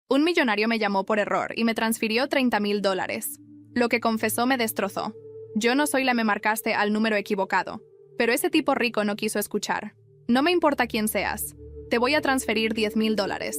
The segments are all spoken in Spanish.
Un millonario me llamó por error y me transfirió $30,000. Lo que confesó me destrozó. Yo no soy la me marcaste al número equivocado. Pero ese tipo rico no quiso escuchar. No me importa quién seas. Te voy a transferir $10,000.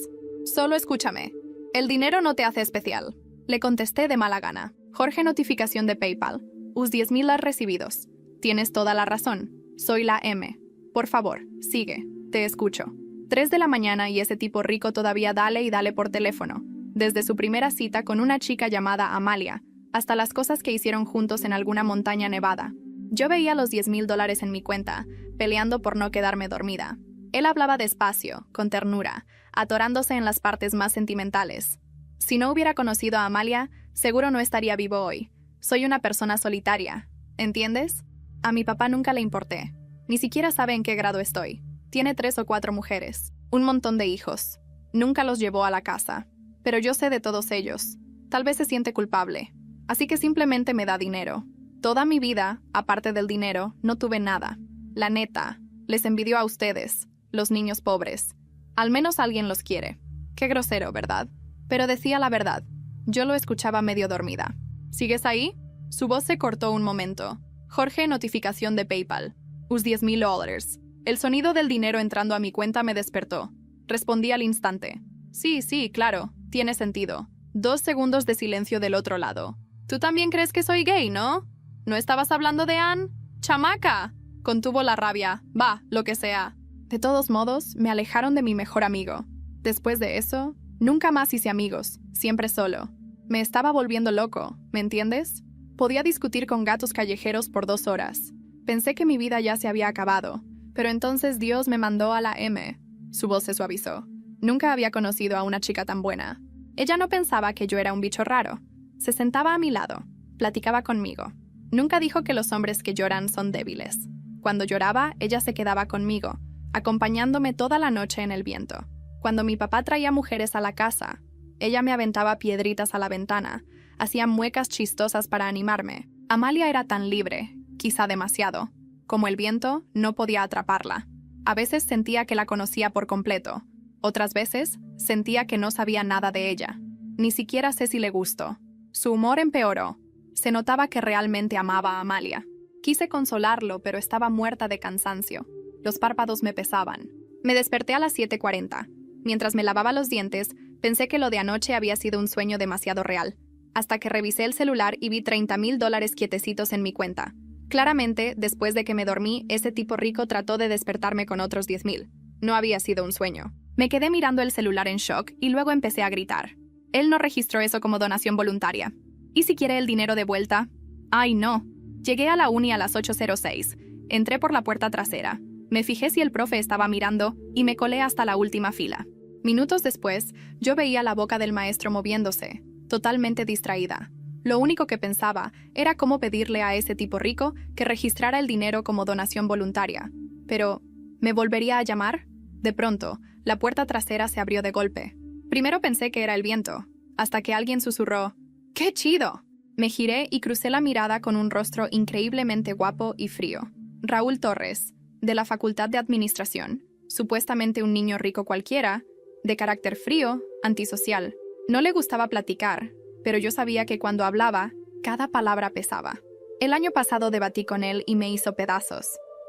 Solo escúchame. El dinero no te hace especial. Le contesté de mala gana. Jorge, notificación de PayPal. Us 10,000 recibidos. Tienes toda la razón. Soy la M. Por favor, sigue. Te escucho. 3 de la mañana y ese tipo rico todavía dale y dale por teléfono. Desde su primera cita con una chica llamada Amalia, hasta las cosas que hicieron juntos en alguna montaña nevada. Yo veía los $10,000 en mi cuenta, peleando por no quedarme dormida. Él hablaba despacio, con ternura, atorándose en las partes más sentimentales. Si no hubiera conocido a Amalia, seguro no estaría vivo hoy. Soy una persona solitaria, ¿entiendes? A mi papá nunca le importé. Ni siquiera sabe en qué grado estoy. Tiene 3 o 4 mujeres, un montón de hijos. Nunca los llevó a la casa. Pero yo sé de todos ellos. Tal vez se siente culpable. Así que simplemente me da dinero. Toda mi vida, aparte del dinero, no tuve nada. La neta, les envidio a ustedes, los niños pobres. Al menos alguien los quiere. Qué grosero, ¿verdad? Pero decía la verdad. Yo lo escuchaba medio dormida. ¿Sigues ahí? Su voz se cortó un momento. Jorge, notificación de PayPal. Us $10,000. El sonido del dinero entrando a mi cuenta me despertó. Respondí al instante. Sí, claro, tiene sentido. 2 segundos de silencio del otro lado. ¿Tú también crees que soy gay, no? ¿No estabas hablando de Ann? ¡Chamaca! Contuvo la rabia. Va, lo que sea. De todos modos, me alejaron de mi mejor amigo. Después de eso, nunca más hice amigos, siempre solo. Me estaba volviendo loco, ¿me entiendes? Podía discutir con gatos callejeros por 2 horas. Pensé que mi vida ya se había acabado, pero entonces Dios me mandó a la M. Su voz se suavizó. Nunca había conocido a una chica tan buena. Ella no pensaba que yo era un bicho raro. Se sentaba a mi lado, platicaba conmigo. Nunca dijo que los hombres que lloran son débiles. Cuando lloraba, ella se quedaba conmigo, acompañándome toda la noche en el viento. Cuando mi papá traía mujeres a la casa, ella me aventaba piedritas a la ventana, hacía muecas chistosas para animarme. Amalia era tan libre, quizá demasiado. Como el viento, no podía atraparla. A veces sentía que la conocía por completo. Otras veces, sentía que no sabía nada de ella. Ni siquiera sé si le gustó. Su humor empeoró. Se notaba que realmente amaba a Amalia. Quise consolarlo, pero estaba muerta de cansancio. Los párpados me pesaban. Me desperté a las 7:40. Mientras me lavaba los dientes, pensé que lo de anoche había sido un sueño demasiado real. Hasta que revisé el celular y vi $30,000 quietecitos en mi cuenta. Claramente, después de que me dormí, ese tipo rico trató de despertarme con otros 10,000. No había sido un sueño. Me quedé mirando el celular en shock y luego empecé a gritar. Él no registró eso como donación voluntaria. ¿Y si quiere el dinero de vuelta? ¡Ay, no! Llegué a la uni a las 8:06. Entré por la puerta trasera. Me fijé si el profe estaba mirando y me colé hasta la última fila. Minutos después, yo veía la boca del maestro moviéndose, totalmente distraída. Lo único que pensaba era cómo pedirle a ese tipo rico que registrara el dinero como donación voluntaria. Pero, ¿me volvería a llamar? De pronto, la puerta trasera se abrió de golpe. Primero pensé que era el viento, hasta que alguien susurró, ¡qué chido! Me giré y crucé la mirada con un rostro increíblemente guapo y frío. Raúl Torres, de la Facultad de Administración, supuestamente un niño rico cualquiera, de carácter frío, antisocial. No le gustaba platicar, pero yo sabía que cuando hablaba, cada palabra pesaba. El año pasado debatí con él y me hizo pedazos.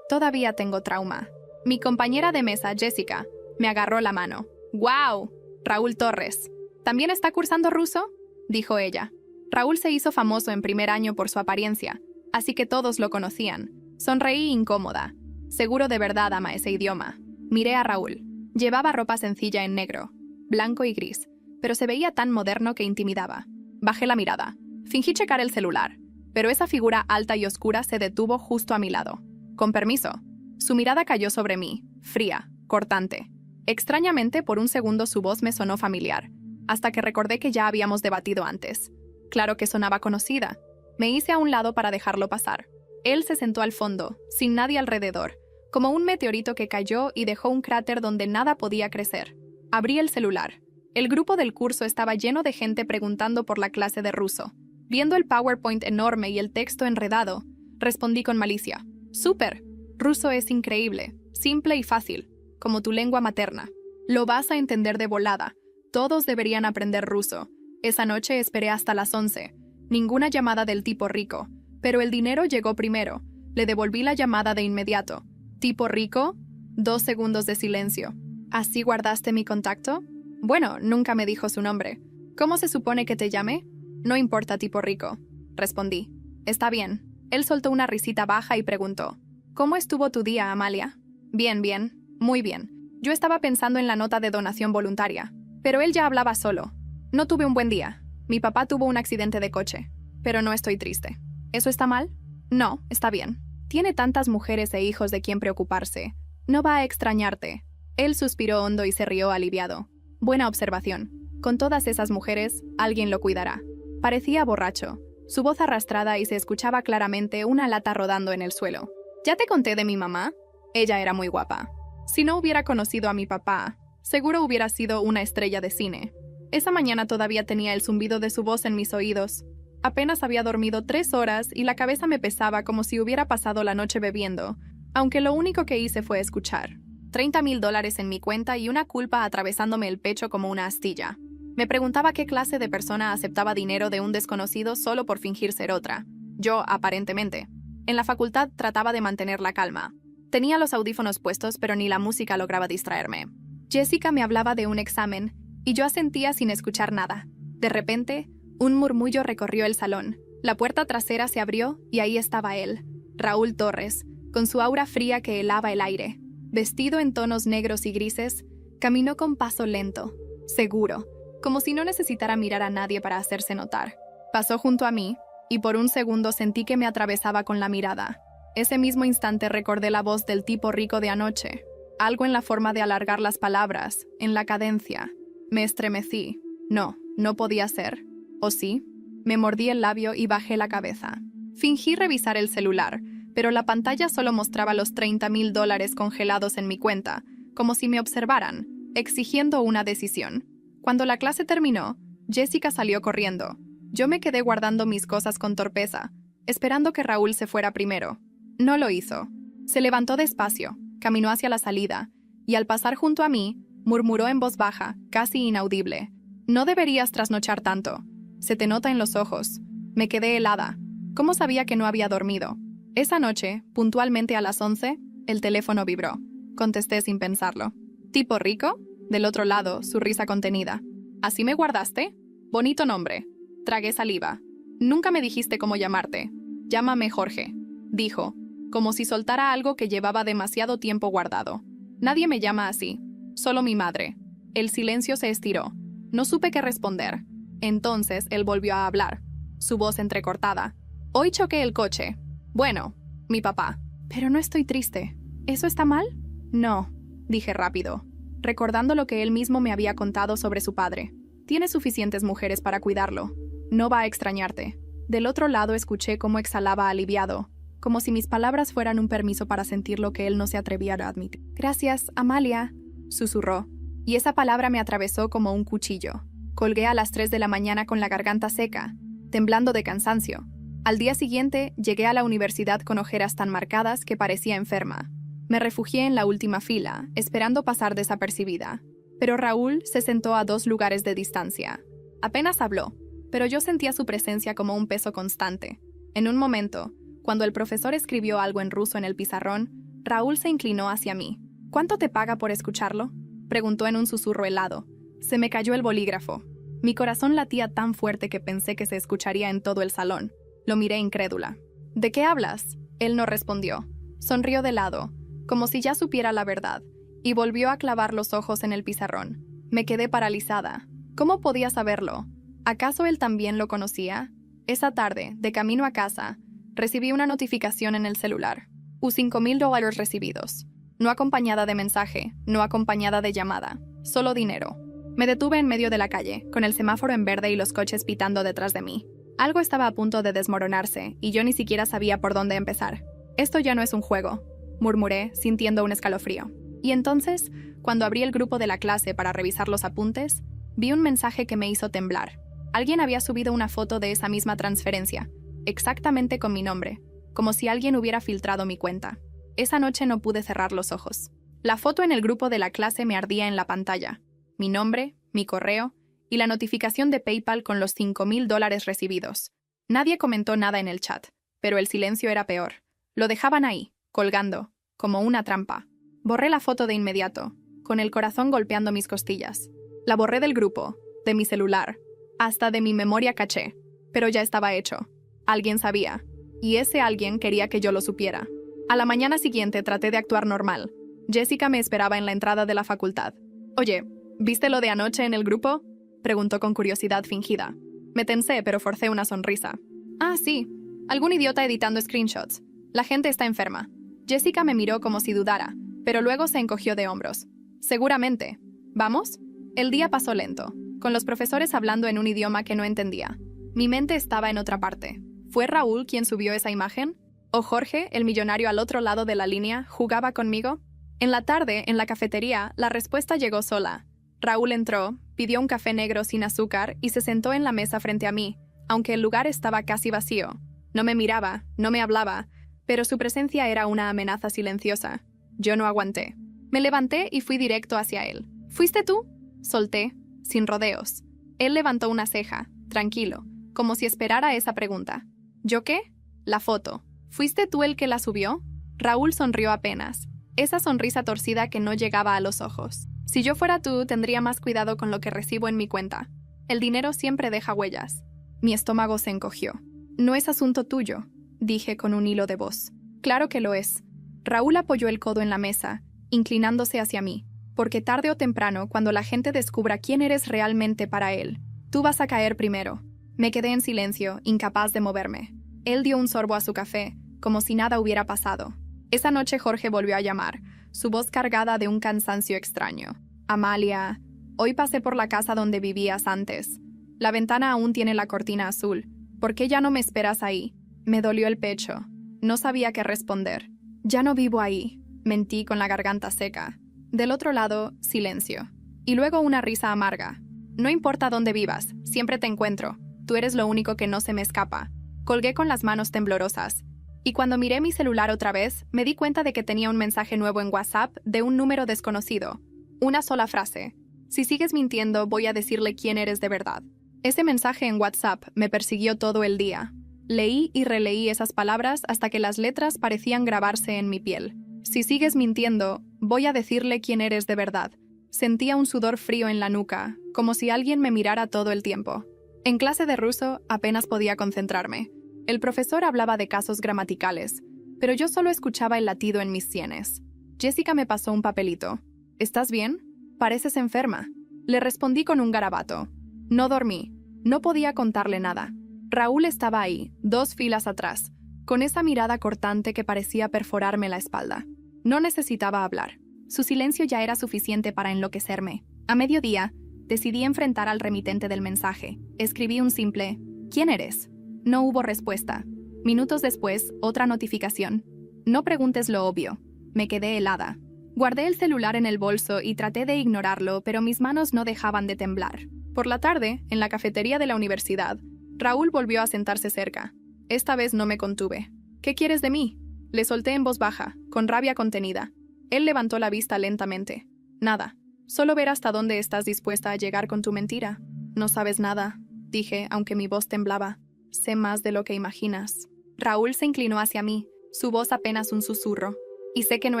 Todavía tengo trauma. Mi compañera de mesa, Jessica, me agarró la mano. ¡Guau! Raúl Torres. ¿También está cursando ruso? Dijo ella. Raúl se hizo famoso en primer año por su apariencia, así que todos lo conocían. Sonreí incómoda. Seguro de verdad ama ese idioma. Miré a Raúl. Llevaba ropa sencilla en negro, blanco y gris, pero se veía tan moderno que intimidaba. Bajé la mirada. Fingí checar el celular, pero esa figura alta y oscura se detuvo justo a mi lado. Con permiso. Su mirada cayó sobre mí, fría, cortante. Extrañamente, por un segundo su voz me sonó familiar, hasta que recordé que ya habíamos debatido antes. Claro que sonaba conocida. Me hice a un lado para dejarlo pasar. Él se sentó al fondo, sin nadie alrededor, como un meteorito que cayó y dejó un cráter donde nada podía crecer. Abrí el celular. El grupo del curso estaba lleno de gente preguntando por la clase de ruso. Viendo el PowerPoint enorme y el texto enredado, respondí con malicia. ¡Súper! Ruso es increíble, simple y fácil, como tu lengua materna. Lo vas a entender de volada. Todos deberían aprender ruso. Esa noche esperé hasta las 11. Ninguna llamada del tipo rico. Pero el dinero llegó primero. Le devolví la llamada de inmediato. ¿Tipo rico? 2 segundos de silencio. ¿Así guardaste mi contacto? Bueno, nunca me dijo su nombre. ¿Cómo se supone que te llame? No importa, tipo rico. Respondí. Está bien. Él soltó una risita baja y preguntó. ¿Cómo estuvo tu día, Amalia? Bien, bien. Muy bien. Yo estaba pensando en la nota de donación voluntaria. Pero él ya hablaba solo. No tuve un buen día. Mi papá tuvo un accidente de coche. Pero no estoy triste. ¿Eso está mal? No, está bien. Tiene tantas mujeres e hijos de quien preocuparse. No va a extrañarte. Él suspiró hondo y se rió aliviado. Buena observación. Con todas esas mujeres, alguien lo cuidará. Parecía borracho. Su voz arrastrada y se escuchaba claramente una lata rodando en el suelo. ¿Ya te conté de mi mamá? Ella era muy guapa. Si no hubiera conocido a mi papá, seguro hubiera sido una estrella de cine. Esa mañana todavía tenía el zumbido de su voz en mis oídos. Apenas había dormido 3 horas y la cabeza me pesaba como si hubiera pasado la noche bebiendo, aunque lo único que hice fue escuchar. $30,000 en mi cuenta y una culpa atravesándome el pecho como una astilla. Me preguntaba qué clase de persona aceptaba dinero de un desconocido solo por fingir ser otra. Yo, aparentemente. En la facultad trataba de mantener la calma. Tenía los audífonos puestos, pero ni la música lograba distraerme. Jessica me hablaba de un examen, y yo asentía sin escuchar nada. De repente, un murmullo recorrió el salón. La puerta trasera se abrió y ahí estaba él, Raúl Torres, con su aura fría que helaba el aire. Vestido en tonos negros y grises, caminó con paso lento, seguro, como si no necesitara mirar a nadie para hacerse notar. Pasó junto a mí, y por un segundo sentí que me atravesaba con la mirada. Ese mismo instante recordé la voz del tipo rico de anoche. Algo en la forma de alargar las palabras, en la cadencia. Me estremecí. No, no podía ser. ¿O sí? Me mordí el labio y bajé la cabeza. Fingí revisar el celular, pero la pantalla solo mostraba los $30,000 congelados en mi cuenta, como si me observaran, exigiendo una decisión. Cuando la clase terminó, Jessica salió corriendo. Yo me quedé guardando mis cosas con torpeza, esperando que Raúl se fuera primero. No lo hizo. Se levantó despacio, caminó hacia la salida, y al pasar junto a mí, murmuró en voz baja, casi inaudible. No deberías trasnochar tanto. Se te nota en los ojos. Me quedé helada. ¿Cómo sabía que no había dormido? Esa noche, puntualmente a las 11, el teléfono vibró. Contesté sin pensarlo. ¿Tipo rico? Del otro lado, su risa contenida. ¿Así me guardaste? Bonito nombre. Tragué saliva. Nunca me dijiste cómo llamarte. Llámame Jorge, dijo, como si soltara algo que llevaba demasiado tiempo guardado. Nadie me llama así. Solo mi madre. El silencio se estiró. No supe qué responder. Entonces él volvió a hablar, su voz entrecortada. Hoy choqué el coche. Bueno, mi papá. Pero no estoy triste. ¿Eso está mal? No, dije rápido, recordando lo que él mismo me había contado sobre su padre. Tiene suficientes mujeres para cuidarlo. No va a extrañarte. Del otro lado escuché cómo exhalaba aliviado, como si mis palabras fueran un permiso para sentir lo que él no se atrevía a admitir. Gracias, Amalia, susurró, y esa palabra me atravesó como un cuchillo. Colgué a las 3 de la mañana con la garganta seca, temblando de cansancio. Al día siguiente, llegué a la universidad con ojeras tan marcadas que parecía enferma. Me refugié en la última fila, esperando pasar desapercibida. Pero Raúl se sentó a 2 lugares de distancia. Apenas habló, pero yo sentía su presencia como un peso constante. En un momento, cuando el profesor escribió algo en ruso en el pizarrón, Raúl se inclinó hacia mí. ¿Cuánto te paga por escucharlo?, preguntó en un susurro helado. Se me cayó el bolígrafo. Mi corazón latía tan fuerte que pensé que se escucharía en todo el salón. Lo miré incrédula. ¿De qué hablas?, él no respondió. Sonrió de lado, como si ya supiera la verdad, y volvió a clavar los ojos en el pizarrón. Me quedé paralizada. ¿Cómo podía saberlo? ¿Acaso él también lo conocía? Esa tarde, de camino a casa, recibí una notificación en el celular. $5,000 recibidos. No acompañada de mensaje, no acompañada de llamada. Solo dinero. Me detuve en medio de la calle, con el semáforo en verde y los coches pitando detrás de mí. Algo estaba a punto de desmoronarse, y yo ni siquiera sabía por dónde empezar. Esto ya no es un juego, murmuré, sintiendo un escalofrío. Y entonces, cuando abrí el grupo de la clase para revisar los apuntes, vi un mensaje que me hizo temblar. Alguien había subido una foto de esa misma transferencia, exactamente con mi nombre, como si alguien hubiera filtrado mi cuenta. Esa noche no pude cerrar los ojos. La foto en el grupo de la clase me ardía en la pantalla. Mi nombre, mi correo y la notificación de PayPal con los $5,000 recibidos. Nadie comentó nada en el chat, pero el silencio era peor. Lo dejaban ahí, colgando, como una trampa. Borré la foto de inmediato, con el corazón golpeando mis costillas. La borré del grupo, de mi celular, hasta de mi memoria caché, pero ya estaba hecho. Alguien sabía, y ese alguien quería que yo lo supiera. A la mañana siguiente traté de actuar normal. Jessica me esperaba en la entrada de la facultad. «Oye, ¿viste lo de anoche en el grupo?», preguntó con curiosidad fingida. Me tensé, pero forcé una sonrisa. «Ah, sí. Algún idiota editando screenshots. La gente está enferma». Jessica me miró como si dudara, pero luego se encogió de hombros. «Seguramente. ¿Vamos?». El día pasó lento, con los profesores hablando en un idioma que no entendía. Mi mente estaba en otra parte. ¿Fue Raúl quien subió esa imagen? ¿O Jorge, el millonario al otro lado de la línea, jugaba conmigo? En la tarde, en la cafetería, la respuesta llegó sola. Raúl entró, pidió un café negro sin azúcar y se sentó en la mesa frente a mí, aunque el lugar estaba casi vacío. No me miraba, no me hablaba, pero su presencia era una amenaza silenciosa. Yo no aguanté. Me levanté y fui directo hacia él. ¿Fuiste tú?, solté, sin rodeos. Él levantó una ceja, tranquilo, como si esperara esa pregunta. ¿Yo qué? La foto. ¿Fuiste tú el que la subió? Raúl sonrió apenas, esa sonrisa torcida que no llegaba a los ojos. Si yo fuera tú, tendría más cuidado con lo que recibo en mi cuenta. El dinero siempre deja huellas. Mi estómago se encogió. No es asunto tuyo, dije con un hilo de voz. Claro que lo es. Raúl apoyó el codo en la mesa, inclinándose hacia mí, porque tarde o temprano, cuando la gente descubra quién eres realmente para él, tú vas a caer primero. Me quedé en silencio, incapaz de moverme. Él dio un sorbo a su café, como si nada hubiera pasado. Esa noche Jorge volvió a llamar, su voz cargada de un cansancio extraño. «Amalia, hoy pasé por la casa donde vivías antes. La ventana aún tiene la cortina azul. ¿Por qué ya no me esperas ahí?» Me dolió el pecho. No sabía qué responder. «Ya no vivo ahí», mentí con la garganta seca. Del otro lado, silencio. Y luego una risa amarga. «No importa dónde vivas, siempre te encuentro. Tú eres lo único que no se me escapa». Colgué con las manos temblorosas. Y cuando miré mi celular otra vez, me di cuenta de que tenía un mensaje nuevo en WhatsApp de un número desconocido. Una sola frase. «Si sigues mintiendo, voy a decirle quién eres de verdad». Ese mensaje en WhatsApp me persiguió todo el día. Leí y releí esas palabras hasta que las letras parecían grabarse en mi piel. «Si sigues mintiendo, voy a decirle quién eres de verdad». Sentía un sudor frío en la nuca, como si alguien me mirara todo el tiempo. En clase de ruso apenas podía concentrarme. El profesor hablaba de casos gramaticales, pero yo solo escuchaba el latido en mis sienes. Jessica me pasó un papelito. «¿Estás bien? Pareces enferma». Le respondí con un garabato. No dormí. No podía contarle nada. Raúl estaba ahí, 2 filas atrás, con esa mirada cortante que parecía perforarme la espalda. No necesitaba hablar. Su silencio ya era suficiente para enloquecerme. A mediodía, decidí enfrentar al remitente del mensaje. Escribí un simple «¿Quién eres?». No hubo respuesta. Minutos después, otra notificación. «No preguntes lo obvio». Me quedé helada. Guardé el celular en el bolso y traté de ignorarlo, pero mis manos no dejaban de temblar. Por la tarde, en la cafetería de la universidad, Raúl volvió a sentarse cerca. Esta vez no me contuve. «¿Qué quieres de mí?». Le solté en voz baja, con rabia contenida. Él levantó la vista lentamente. «Nada. Solo ver hasta dónde estás dispuesta a llegar con tu mentira». «No sabes nada», dije, aunque mi voz temblaba. «Sé más de lo que imaginas». Raúl se inclinó hacia mí, su voz apenas un susurro. «Y sé que no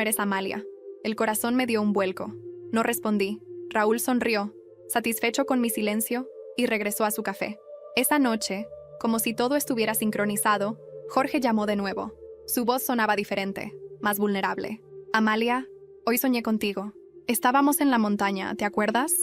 eres Amalia». El corazón me dio un vuelco. No respondí. Raúl sonrió, satisfecho con mi silencio, y regresó a su café. Esa noche, como si todo estuviera sincronizado, Jorge llamó de nuevo. Su voz sonaba diferente, más vulnerable. «Amalia, hoy soñé contigo. Estábamos en la montaña, ¿te acuerdas?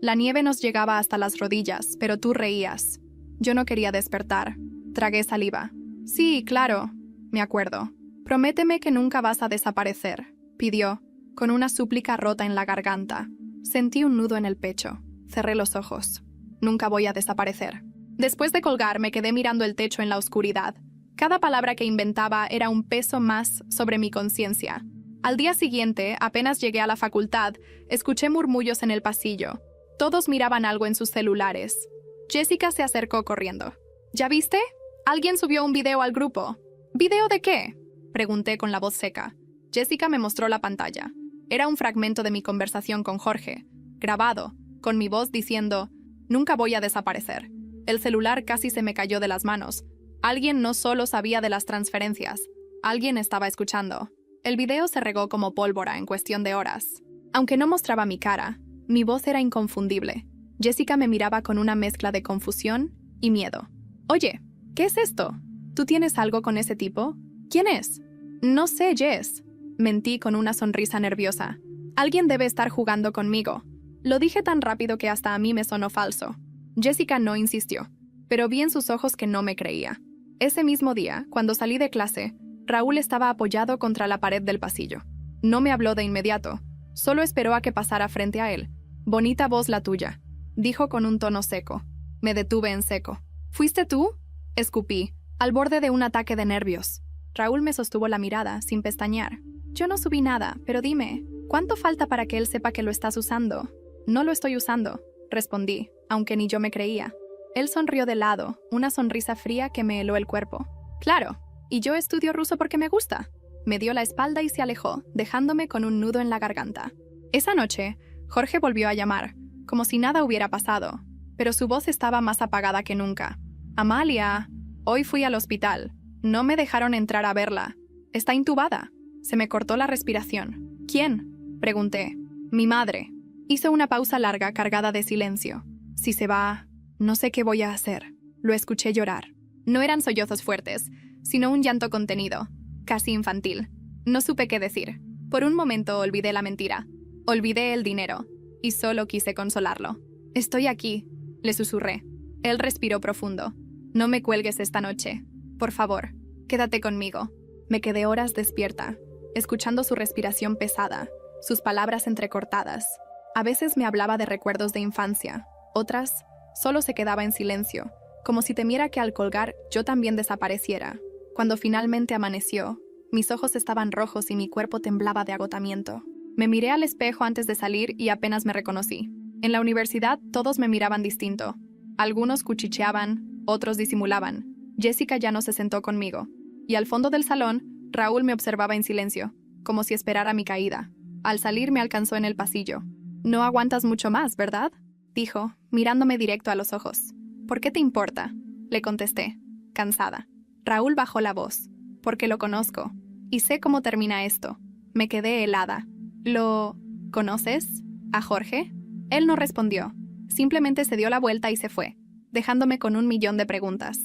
La nieve nos llegaba hasta las rodillas, pero tú reías. Yo no quería despertar. Tragué saliva. Sí, claro, me acuerdo. Prométeme que nunca vas a desaparecer», pidió, con una súplica rota en la garganta. Sentí un nudo en el pecho. Cerré los ojos. «Nunca voy a desaparecer». Después de colgar, me quedé mirando el techo en la oscuridad. Cada palabra que inventaba era un peso más sobre mi conciencia. Al día siguiente, apenas llegué a la facultad, escuché murmullos en el pasillo. Todos miraban algo en sus celulares. Jessica se acercó corriendo. «¿Ya viste? Alguien subió un video al grupo». «¿Video de qué?», pregunté con la voz seca. Jessica me mostró la pantalla. Era un fragmento de mi conversación con Jorge, grabado, con mi voz diciendo, nunca voy a desaparecer. El celular casi se me cayó de las manos. Alguien no solo sabía de las transferencias, alguien estaba escuchando. El video se regó como pólvora en cuestión de horas. Aunque no mostraba mi cara, mi voz era inconfundible. Jessica me miraba con una mezcla de confusión y miedo. Oye, ¿qué es esto? ¿Tú tienes algo con ese tipo? ¿Quién es? No sé, Jess. Mentí con una sonrisa nerviosa. Alguien debe estar jugando conmigo. Lo dije tan rápido que hasta a mí me sonó falso. Jessica no insistió, pero vi en sus ojos que no me creía. Ese mismo día, cuando salí de clase, Raúl estaba apoyado contra la pared del pasillo. No me habló de inmediato, solo esperó a que pasara frente a él. Bonita voz la tuya, dijo con un tono seco. Me detuve en seco. ¿Fuiste tú? Escupí, al borde de un ataque de nervios. Raúl me sostuvo la mirada, sin pestañear. Yo no subí nada, pero dime, ¿cuánto falta para que él sepa que lo estás usando? No lo estoy usando, respondí, aunque ni yo me creía. Él sonrió de lado, una sonrisa fría que me heló el cuerpo. Claro, y yo estudio ruso porque me gusta. Me dio la espalda y se alejó, dejándome con un nudo en la garganta. Esa noche, Jorge volvió a llamar, como si nada hubiera pasado, pero su voz estaba más apagada que nunca. Amalia, hoy fui al hospital. No me dejaron entrar a verla. Está intubada. Se me cortó la respiración. ¿Quién? Pregunté. Mi madre. Hizo una pausa larga cargada de silencio. Si se va, no sé qué voy a hacer. Lo escuché llorar. No eran sollozos fuertes, sino un llanto contenido, casi infantil. No supe qué decir. Por un momento olvidé la mentira. Olvidé el dinero. Y solo quise consolarlo. Estoy aquí, le susurré. Él respiró profundo. No me cuelgues esta noche. Por favor, quédate conmigo. Me quedé horas despierta, escuchando su respiración pesada, sus palabras entrecortadas. A veces me hablaba de recuerdos de infancia, otras solo se quedaba en silencio, como si temiera que al colgar yo también desapareciera. Cuando finalmente amaneció, mis ojos estaban rojos y mi cuerpo temblaba de agotamiento. Me miré al espejo antes de salir y apenas me reconocí. En la universidad todos me miraban distinto. Algunos cuchicheaban, otros disimulaban. Jessica ya no se sentó conmigo. Y al fondo del salón, Raúl me observaba en silencio, como si esperara mi caída. Al salir me alcanzó en el pasillo. «No aguantas mucho más, ¿verdad?», dijo, mirándome directo a los ojos. «¿Por qué te importa?», le contesté, cansada. Raúl bajó la voz. «Porque lo conozco. Y sé cómo termina esto». Me quedé helada. «¿Lo conoces? ¿A Jorge?». Él no respondió. Simplemente se dio la vuelta y se fue, dejándome con 1.000.000 de preguntas.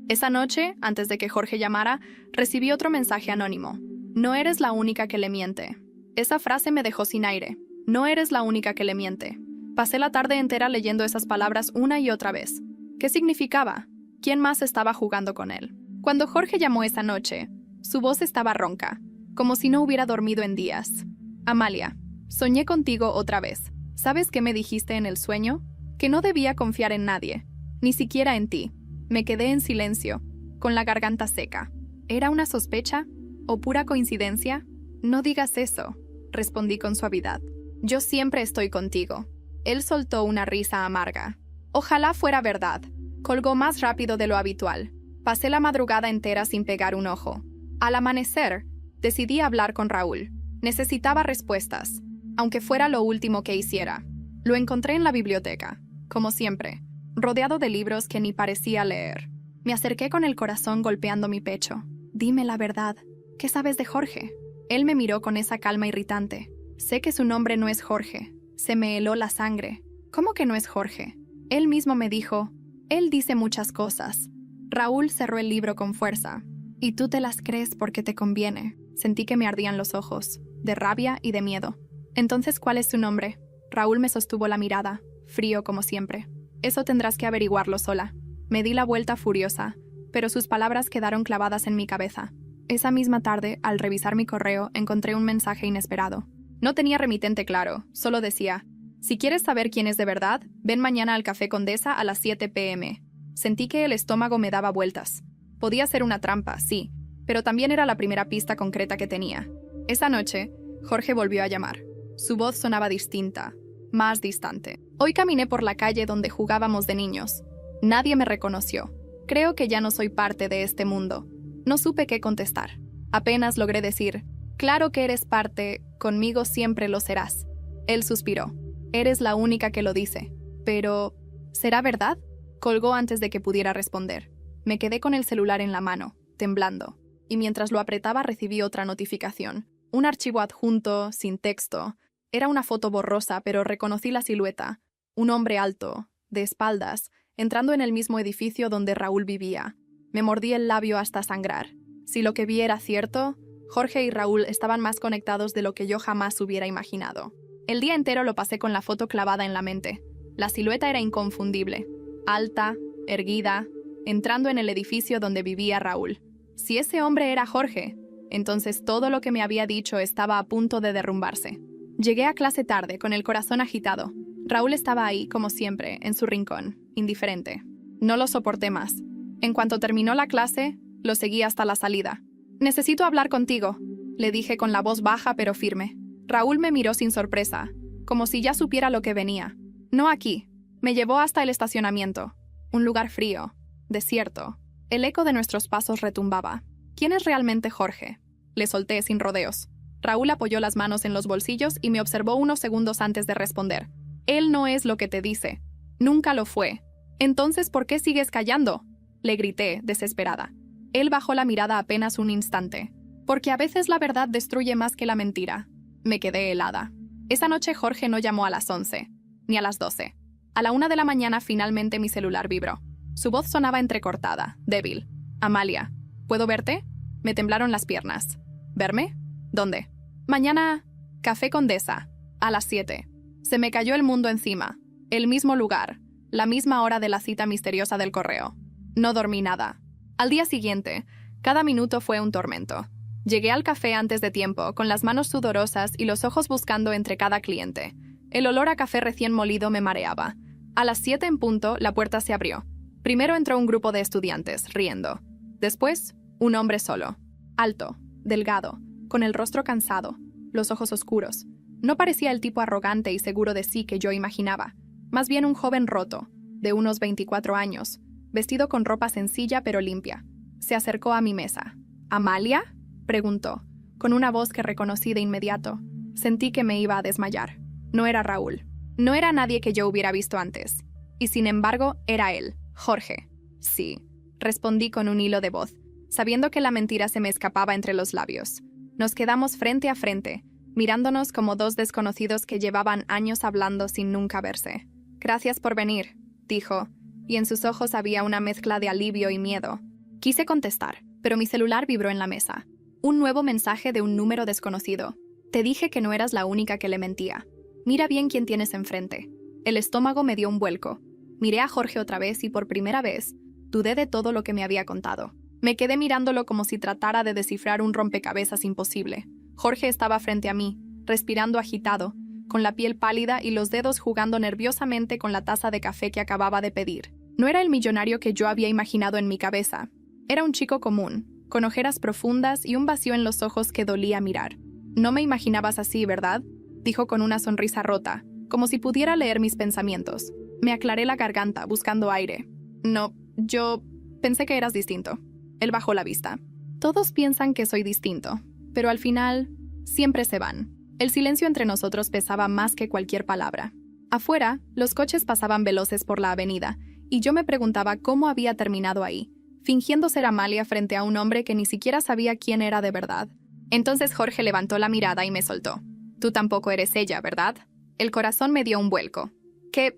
Esa noche, antes de que Jorge llamara, recibí otro mensaje anónimo. «No eres la única que le miente». Esa frase me dejó sin aire. «No eres la única que le miente». Pasé la tarde entera leyendo esas palabras una y otra vez. ¿Qué significaba? ¿Quién más estaba jugando con él? Cuando Jorge llamó esa noche, su voz estaba ronca, como si no hubiera dormido en días. «Amalia, soñé contigo otra vez. ¿Sabes qué me dijiste en el sueño? Que no debía confiar en nadie, ni siquiera en ti». Me quedé en silencio, con la garganta seca. ¿Era una sospecha? ¿O pura coincidencia? «No digas eso», respondí con suavidad. «Yo siempre estoy contigo». Él soltó una risa amarga. Ojalá fuera verdad. Colgó más rápido de lo habitual. Pasé la madrugada entera sin pegar un ojo. Al amanecer, decidí hablar con Raúl. Necesitaba respuestas, aunque fuera lo último que hiciera. Lo encontré en la biblioteca, como siempre, rodeado de libros que ni parecía leer. Me acerqué con el corazón golpeando mi pecho. «Dime la verdad. ¿Qué sabes de Jorge?». Él me miró con esa calma irritante. «Sé que su nombre no es Jorge». Se me heló la sangre. «¿Cómo que no es Jorge?». Él mismo me dijo, «Él dice muchas cosas». Raúl cerró el libro con fuerza. «Y tú te las crees porque te conviene». Sentí que me ardían los ojos, de rabia y de miedo. «Entonces, ¿cuál es su nombre?». Raúl me sostuvo la mirada, frío como siempre. «Eso tendrás que averiguarlo sola». Me di la vuelta furiosa, pero sus palabras quedaron clavadas en mi cabeza. Esa misma tarde, al revisar mi correo, encontré un mensaje inesperado. No tenía remitente claro, solo decía, «Si quieres saber quién es de verdad, ven mañana al Café Condesa a las 7 p.m. Sentí que el estómago me daba vueltas. Podía ser una trampa, sí, pero también era la primera pista concreta que tenía. Esa noche, Jorge volvió a llamar. Su voz sonaba distinta, más distante. Hoy caminé por la calle donde jugábamos de niños. Nadie me reconoció. Creo que ya no soy parte de este mundo. No supe qué contestar. Apenas logré decir, «Claro que eres parte, conmigo siempre lo serás». Él suspiró. Eres la única que lo dice. Pero, ¿será verdad? Colgó antes de que pudiera responder. Me quedé con el celular en la mano, temblando, y mientras lo apretaba recibí otra notificación. Un archivo adjunto, sin texto. Era una foto borrosa, pero reconocí la silueta. Un hombre alto, de espaldas, entrando en el mismo edificio donde Raúl vivía. Me mordí el labio hasta sangrar. Si lo que vi era cierto, Jorge y Raúl estaban más conectados de lo que yo jamás hubiera imaginado. El día entero lo pasé con la foto clavada en la mente. La silueta era inconfundible. Alta, erguida, entrando en el edificio donde vivía Raúl. Si ese hombre era Jorge, entonces todo lo que me había dicho estaba a punto de derrumbarse. Llegué a clase tarde, con el corazón agitado. Raúl estaba ahí, como siempre, en su rincón, indiferente. No lo soporté más. En cuanto terminó la clase, lo seguí hasta la salida. «Necesito hablar contigo», le dije con la voz baja pero firme. Raúl me miró sin sorpresa, como si ya supiera lo que venía. «No aquí». Me llevó hasta el estacionamiento. Un lugar frío, desierto. El eco de nuestros pasos retumbaba. ¿Quién es realmente Jorge? Le solté sin rodeos. Raúl apoyó las manos en los bolsillos y me observó unos segundos antes de responder. Él no es lo que te dice. Nunca lo fue. Entonces, ¿por qué sigues callando? Le grité, desesperada. Él bajó la mirada apenas un instante. Porque a veces la verdad destruye más que la mentira. Me quedé helada. Esa noche Jorge no llamó a las 11, ni a las 12. A la 1 de la mañana finalmente mi celular vibró. Su voz sonaba entrecortada, débil. «Amalia, ¿puedo verte?» Me temblaron las piernas. ¿Verme? ¿Dónde? «Mañana, Café Condesa, a las 7. Se me cayó el mundo encima. El mismo lugar, la misma hora de la cita misteriosa del correo. No dormí nada. Al día siguiente, cada minuto fue un tormento. Llegué al café antes de tiempo, con las manos sudorosas y los ojos buscando entre cada cliente. El olor a café recién molido me mareaba. A las 7 en punto, la puerta se abrió. Primero entró un grupo de estudiantes, riendo. Después, un hombre solo. Alto, delgado, con el rostro cansado, los ojos oscuros. No parecía el tipo arrogante y seguro de sí que yo imaginaba. Más bien un joven roto, de unos 24 años, vestido con ropa sencilla pero limpia. Se acercó a mi mesa. «¿Amalia?», preguntó, con una voz que reconocí de inmediato. Sentí que me iba a desmayar. No era Raúl. No era nadie que yo hubiera visto antes. Y sin embargo, era él, Jorge. «Sí», respondí con un hilo de voz, sabiendo que la mentira se me escapaba entre los labios. Nos quedamos frente a frente, mirándonos como dos desconocidos que llevaban años hablando sin nunca verse. «Gracias por venir», dijo, y en sus ojos había una mezcla de alivio y miedo. Quise contestar, pero mi celular vibró en la mesa. Un nuevo mensaje de un número desconocido. «Te dije que no eras la única que le mentía. Mira bien quién tienes enfrente». El estómago me dio un vuelco. Miré a Jorge otra vez y por primera vez dudé de todo lo que me había contado. Me quedé mirándolo como si tratara de descifrar un rompecabezas imposible. Jorge estaba frente a mí, respirando agitado, con la piel pálida y los dedos jugando nerviosamente con la taza de café que acababa de pedir. No era el millonario que yo había imaginado en mi cabeza. Era un chico común, con ojeras profundas y un vacío en los ojos que dolía mirar. «No me imaginabas así, ¿verdad?», dijo con una sonrisa rota, como si pudiera leer mis pensamientos. Me aclaré la garganta, buscando aire. «No, yo pensé que eras distinto». Él bajó la vista. «Todos piensan que soy distinto, pero al final siempre se van». El silencio entre nosotros pesaba más que cualquier palabra. Afuera, los coches pasaban veloces por la avenida, y yo me preguntaba cómo había terminado ahí, fingiendo ser Amalia frente a un hombre que ni siquiera sabía quién era de verdad. Entonces Jorge levantó la mirada y me soltó. «Tú tampoco eres ella, ¿verdad?». El corazón me dio un vuelco. ¿Qué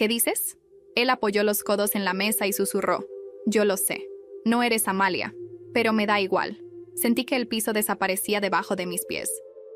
dices?» Él apoyó los codos en la mesa y susurró. «Yo lo sé. No eres Amalia. Pero me da igual». Sentí que el piso desaparecía debajo de mis pies.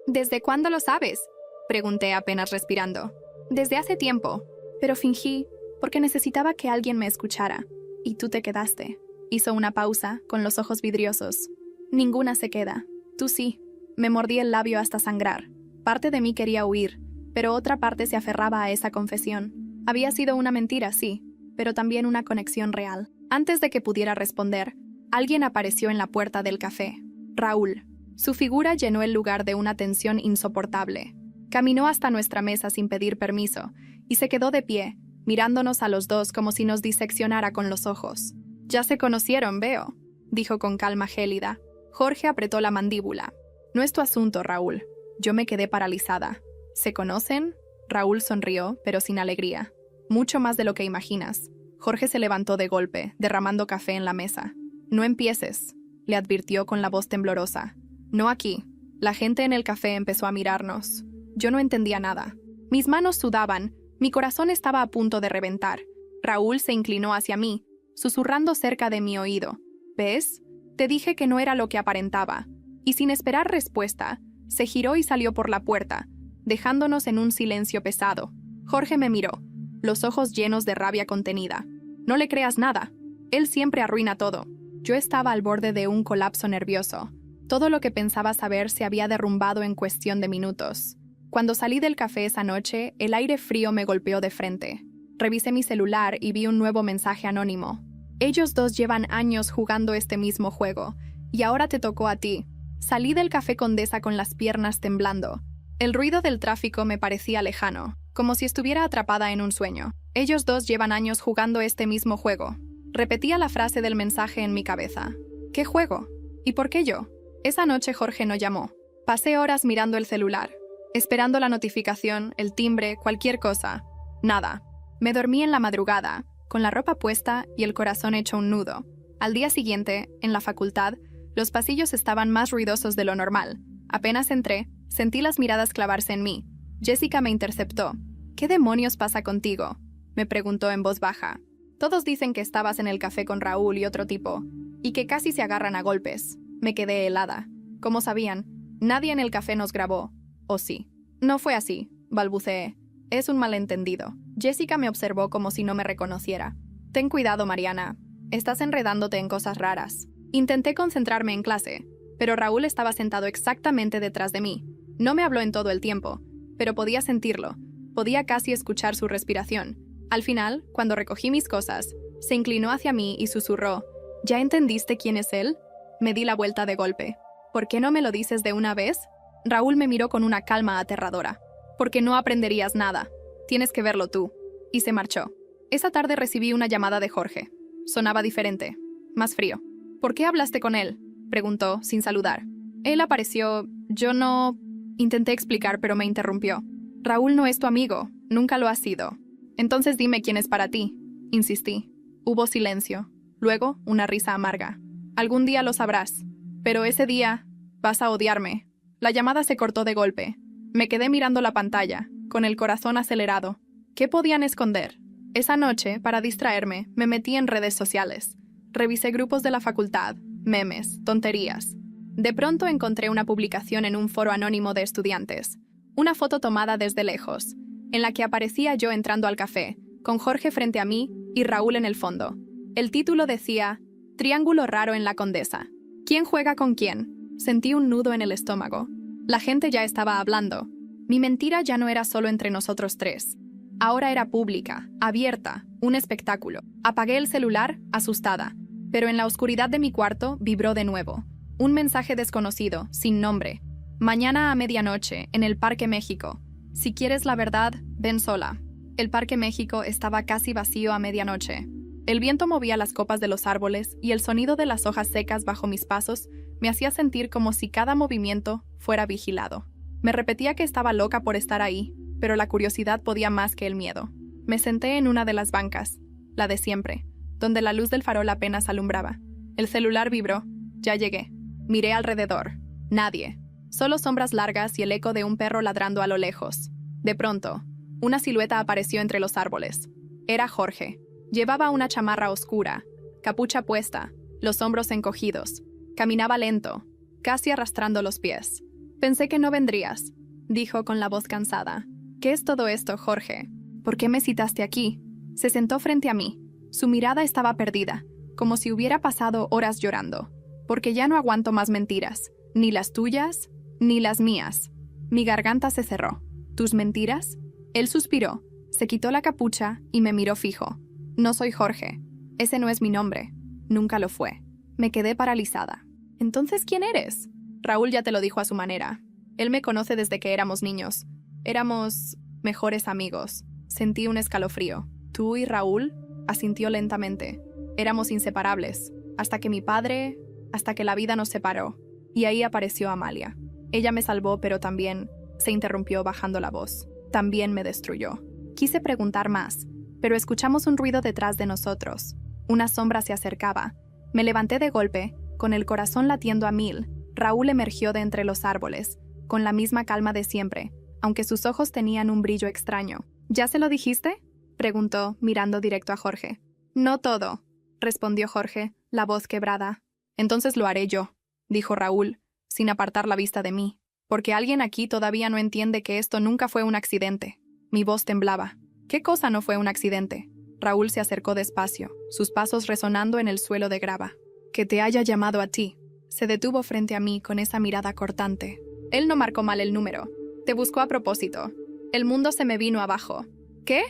«¿Desde cuándo lo sabes?», pregunté apenas respirando. «Desde hace tiempo. Pero fingí, porque necesitaba que alguien me escuchara. Y tú te quedaste». Hizo una pausa, con los ojos vidriosos. «Ninguna se queda. Tú sí». Me mordí el labio hasta sangrar. Parte de mí quería huir, pero otra parte se aferraba a esa confesión. Había sido una mentira, sí, pero también una conexión real. Antes de que pudiera responder, alguien apareció en la puerta del café. Raúl. Su figura llenó el lugar de una tensión insoportable. Caminó hasta nuestra mesa sin pedir permiso, y se quedó de pie, mirándonos a los dos como si nos diseccionara con los ojos. «Ya se conocieron, veo», dijo con calma gélida. Jorge apretó la mandíbula. «No es tu asunto, Raúl». Yo me quedé paralizada. «¿Se conocen?», Raúl sonrió, pero sin alegría. Mucho más de lo que imaginas. Jorge se levantó de golpe, derramando café en la mesa. No empieces, le advirtió con la voz temblorosa. No aquí. La gente en el café empezó a mirarnos. Yo no entendía nada. Mis manos sudaban, mi corazón estaba a punto de reventar. Raúl se inclinó hacia mí, susurrando cerca de mi oído. ¿Ves? Te dije que no era lo que aparentaba. Y sin esperar respuesta, se giró y salió por la puerta, dejándonos en un silencio pesado. Jorge me miró, los ojos llenos de rabia contenida. No le creas nada. Él siempre arruina todo. Yo estaba al borde de un colapso nervioso. Todo lo que pensaba saber se había derrumbado en cuestión de minutos. Cuando salí del café esa noche, el aire frío me golpeó de frente. Revisé mi celular y vi un nuevo mensaje anónimo. Ellos dos llevan años jugando este mismo juego, y ahora te tocó a ti. Salí del café Condesa con las piernas temblando. El ruido del tráfico me parecía lejano, como si estuviera atrapada en un sueño. Ellos dos llevan años jugando este mismo juego. Repetía la frase del mensaje en mi cabeza. ¿Qué juego? ¿Y por qué yo? Esa noche Jorge no llamó. Pasé horas mirando el celular, esperando la notificación, el timbre, cualquier cosa. Nada. Me dormí en la madrugada, con la ropa puesta y el corazón hecho un nudo. Al día siguiente, en la facultad, los pasillos estaban más ruidosos de lo normal. Apenas entré, sentí las miradas clavarse en mí. Jessica me interceptó. ¿Qué demonios pasa contigo?, me preguntó en voz baja. Todos dicen que estabas en el café con Raúl y otro tipo, y que casi se agarran a golpes. Me quedé helada. Como sabían, nadie en el café nos grabó. ¿O sí? No fue así, balbuceé. Es un malentendido. Jessica me observó como si no me reconociera. Ten cuidado, Mariana. Estás enredándote en cosas raras. Intenté concentrarme en clase, pero Raúl estaba sentado exactamente detrás de mí. No me habló en todo el tiempo, pero podía sentirlo. Podía casi escuchar su respiración. Al final, cuando recogí mis cosas, se inclinó hacia mí y susurró. ¿Ya entendiste quién es él? Me di la vuelta de golpe. ¿Por qué no me lo dices de una vez? Raúl me miró con una calma aterradora. Porque no aprenderías nada. Tienes que verlo tú. Y se marchó. Esa tarde recibí una llamada de Jorge. Sonaba diferente, más frío. ¿Por qué hablaste con él?, preguntó, sin saludar. Él apareció. Yo no... Intenté explicar, pero me interrumpió. Raúl no es tu amigo. Nunca lo ha sido. Entonces dime quién es para ti. Insistí. Hubo silencio. Luego, una risa amarga. Algún día lo sabrás. Pero ese día vas a odiarme. La llamada se cortó de golpe. Me quedé mirando la pantalla, con el corazón acelerado. ¿Qué podían esconder? Esa noche, para distraerme, me metí en redes sociales. Revisé grupos de la facultad, memes, tonterías. De pronto encontré una publicación en un foro anónimo de estudiantes. Una foto tomada desde lejos, en la que aparecía yo entrando al café, con Jorge frente a mí y Raúl en el fondo. El título decía, Triángulo raro en la Condesa. ¿Quién juega con quién? Sentí un nudo en el estómago. La gente ya estaba hablando. Mi mentira ya no era solo entre nosotros tres. Ahora era pública, abierta, un espectáculo. Apagué el celular, asustada. Pero en la oscuridad de mi cuarto vibró de nuevo. Un mensaje desconocido, sin nombre. Mañana a medianoche, en el Parque México. Si quieres la verdad, ven sola. El Parque México estaba casi vacío a medianoche. El viento movía las copas de los árboles y el sonido de las hojas secas bajo mis pasos me hacía sentir como si cada movimiento fuera vigilado. Me repetía que estaba loca por estar ahí, pero la curiosidad podía más que el miedo. Me senté en una de las bancas, la de siempre, donde la luz del farol apenas alumbraba. El celular vibró. Ya llegué. Miré alrededor. Nadie. Solo sombras largas y el eco de un perro ladrando a lo lejos. De pronto, una silueta apareció entre los árboles. Era Jorge. Llevaba una chamarra oscura, capucha puesta, los hombros encogidos. Caminaba lento, casi arrastrando los pies. Pensé que no vendrías, dijo con la voz cansada. ¿Qué es todo esto, Jorge? ¿Por qué me citaste aquí? Se sentó frente a mí. Su mirada estaba perdida, como si hubiera pasado horas llorando. Porque ya no aguanto más mentiras, ni las tuyas, ni las mías. Mi garganta se cerró. ¿Tus mentiras? Él suspiró, se quitó la capucha y me miró fijo. No soy Jorge. Ese no es mi nombre. Nunca lo fue. Me quedé paralizada. ¿Entonces quién eres? Raúl ya te lo dijo a su manera. Él me conoce desde que éramos niños. Éramos mejores amigos. Sentí un escalofrío. ¿Tú y Raúl? Asintió lentamente. Éramos inseparables. Hasta que la vida nos separó. Y ahí apareció Amalia. Ella me salvó, pero también se interrumpió bajando la voz. también me destruyó. Quise preguntar más, pero escuchamos un ruido detrás de nosotros. Una sombra se acercaba. Me levanté de golpe, con el corazón latiendo a 1000. Raúl emergió de entre los árboles, con la misma calma de siempre, aunque sus ojos tenían un brillo extraño. ¿Ya se lo dijiste?, preguntó, mirando directo a Jorge. No todo, respondió Jorge, la voz quebrada. Entonces lo haré yo, dijo Raúl, sin apartar la vista de mí, porque alguien aquí todavía no entiende que esto nunca fue un accidente. Mi voz temblaba. ¿Qué cosa no fue un accidente? Raúl se acercó despacio, sus pasos resonando en el suelo de grava. Que te haya llamado a ti. Se detuvo frente a mí con esa mirada cortante. Él no marcó mal el número. Te buscó a propósito. El mundo se me vino abajo. ¿Qué?,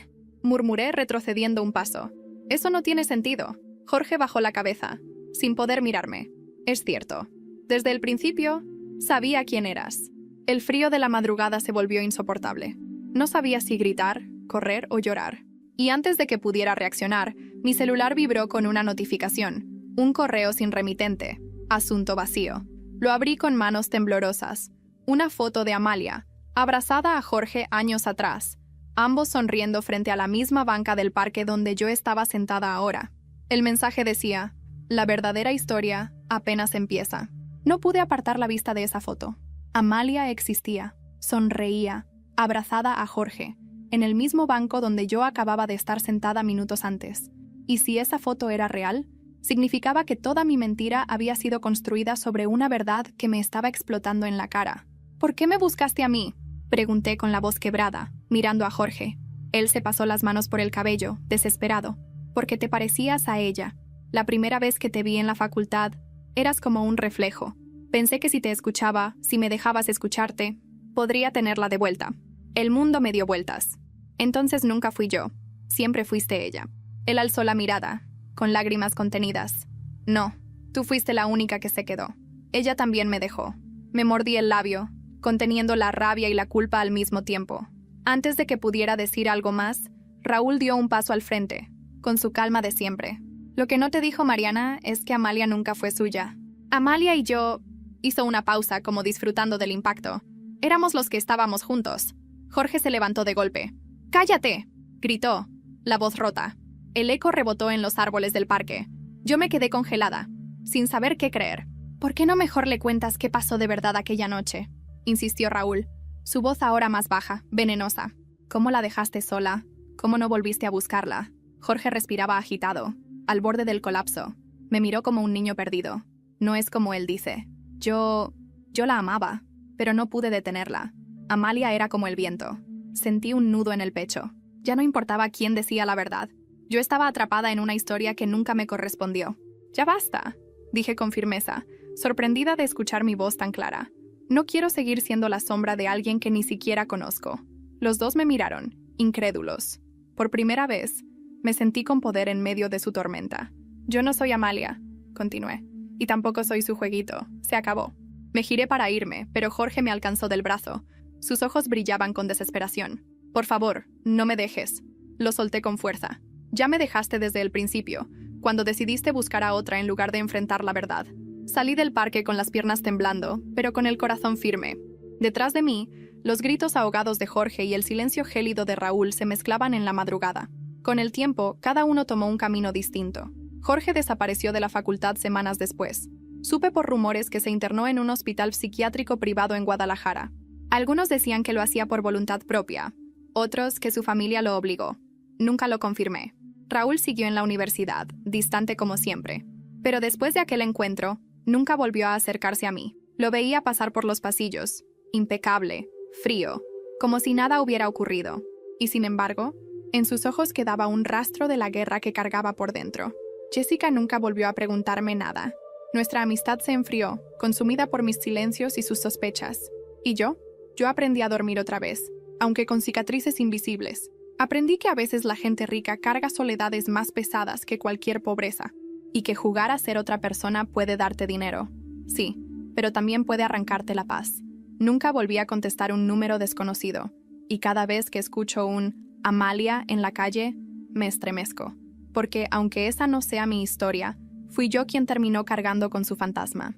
murmuré retrocediendo un paso. Eso no tiene sentido. Jorge bajó la cabeza, sin poder mirarme. Es cierto. Desde el principio, sabía quién eras. El frío de la madrugada se volvió insoportable. No sabía si gritar, correr o llorar. Y antes de que pudiera reaccionar, mi celular vibró con una notificación. Un correo sin remitente. Asunto vacío. Lo abrí con manos temblorosas. Una foto de Amalia, abrazada a Jorge años atrás, ambos sonriendo frente a la misma banca del parque donde yo estaba sentada ahora. El mensaje decía: la verdadera historia apenas empieza. No pude apartar la vista de esa foto. Amalia existía, sonreía, abrazada a Jorge, en el mismo banco donde yo acababa de estar sentada minutos antes. Y si esa foto era real, significaba que toda mi mentira había sido construida sobre una verdad que me estaba explotando en la cara. ¿Por qué me buscaste a mí?, pregunté con la voz quebrada, mirando a Jorge. Él se pasó las manos por el cabello, desesperado. Porque te parecías a ella. La primera vez que te vi en la facultad, eras como un reflejo. Pensé que si te escuchaba, si me dejabas escucharte, podría tenerla de vuelta. El mundo me dio vueltas. Entonces nunca fui yo. Siempre fuiste ella. Él alzó la mirada, con lágrimas contenidas. No, tú fuiste la única que se quedó. Ella también me dejó. Me mordí el labio, conteniendo la rabia y la culpa al mismo tiempo. Antes de que pudiera decir algo más, Raúl dio un paso al frente, con su calma de siempre. Lo que no te dijo Mariana es que Amalia nunca fue suya. Amalia y yo... Hizo una pausa, como disfrutando del impacto. Éramos los que estábamos juntos. Jorge se levantó de golpe. ¡Cállate!, gritó, la voz rota. El eco rebotó en los árboles del parque. Yo me quedé congelada, sin saber qué creer. ¿Por qué no mejor le cuentas qué pasó de verdad aquella noche?, insistió Raúl, su voz ahora más baja, venenosa. ¿Cómo la dejaste sola? ¿Cómo no volviste a buscarla? Jorge respiraba agitado, al borde del colapso. Me miró como un niño perdido. No es como él dice. Yo la amaba, pero no pude detenerla. Amalia era como el viento. Sentí un nudo en el pecho. Ya no importaba quién decía la verdad. Yo estaba atrapada en una historia que nunca me correspondió. «Ya basta», dije con firmeza, sorprendida de escuchar mi voz tan clara. No quiero seguir siendo la sombra de alguien que ni siquiera conozco. Los dos me miraron, incrédulos. Por primera vez, me sentí con poder en medio de su tormenta. «Yo no soy Amalia», continué, «y tampoco soy su jueguito. Se acabó». Me giré para irme, pero Jorge me alcanzó del brazo. Sus ojos brillaban con desesperación. «Por favor, no me dejes». Lo solté con fuerza. «Ya me dejaste desde el principio, cuando decidiste buscar a otra en lugar de enfrentar la verdad». Salí del parque con las piernas temblando, pero con el corazón firme. Detrás de mí, los gritos ahogados de Jorge y el silencio gélido de Raúl se mezclaban en la madrugada. Con el tiempo, cada uno tomó un camino distinto. Jorge desapareció de la facultad semanas después. Supe por rumores que se internó en un hospital psiquiátrico privado en Guadalajara. Algunos decían que lo hacía por voluntad propia, otros que su familia lo obligó. Nunca lo confirmé. Raúl siguió en la universidad, distante como siempre. Pero después de aquel encuentro, nunca volvió a acercarse a mí. Lo veía pasar por los pasillos, impecable, frío, como si nada hubiera ocurrido. Y sin embargo, en sus ojos quedaba un rastro de la guerra que cargaba por dentro. Jessica nunca volvió a preguntarme nada. Nuestra amistad se enfrió, consumida por mis silencios y sus sospechas. ¿Y yo? Yo aprendí a dormir otra vez, aunque con cicatrices invisibles. Aprendí que a veces la gente rica carga soledades más pesadas que cualquier pobreza. Y que jugar a ser otra persona puede darte dinero. Sí, pero también puede arrancarte la paz. Nunca volví a contestar un número desconocido, y cada vez que escucho un Amalia en la calle, me estremezco. Porque aunque esa no sea mi historia, fui yo quien terminó cargando con su fantasma.